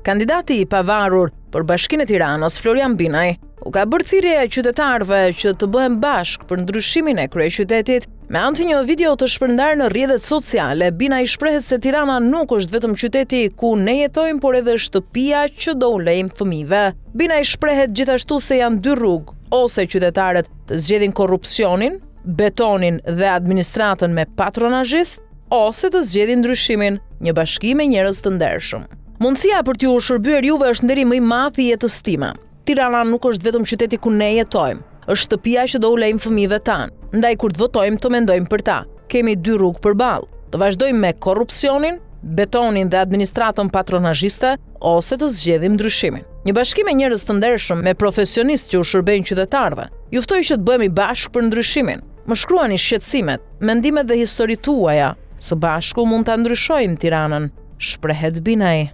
Kandidati i pavarur për Bashkinë e Tiranës, Florian Binaj, u ka bërë thirrje qytetarëve që të bëhen bashkë për ndryshimin e kryeqytetit. Me anë të një video të shpërndarë në rrjetet sociale, Binaj shprehet se Tirana nuk është vetëm qyteti ku ne jetojmë, por edhe shtëpia që do ulejmë fëmijëve. Binaj shprehet gjithashtu se janë dy rrugë, ose qytetarët të zgjedhin korrupsionin, betonin dhe administratën me patronazhist, ose të zgjedhin ndryshimin, një bashki me njerëz të ndershëm. Mundësia për t'ju shërbyer juve është nderi më i madh i jetës time. Tirana nuk është vetëm qyteti ku ne jetojmë, është shtëpia që do ulejmë fëmijëve tanë. Ndaj kur të votojmë të mendojmë për ta. Kemi dy rrugë përballë. Të vazhdojmë me korrupsionin, betonin dhe administratën patronazhiste, ose të zgjedhim ndryshimin. Një bashki me njerëz të ndershëm, me profesionistë që u shërbejnë qytetarëve. Ju ftoj që të bëhemi bashkë për ndryshimin. Më shkruani shqetësimet, mendimet dhe historitë tuaja. Së bashku mund ta ndryshojmë Tiranën, shprehet Binaj.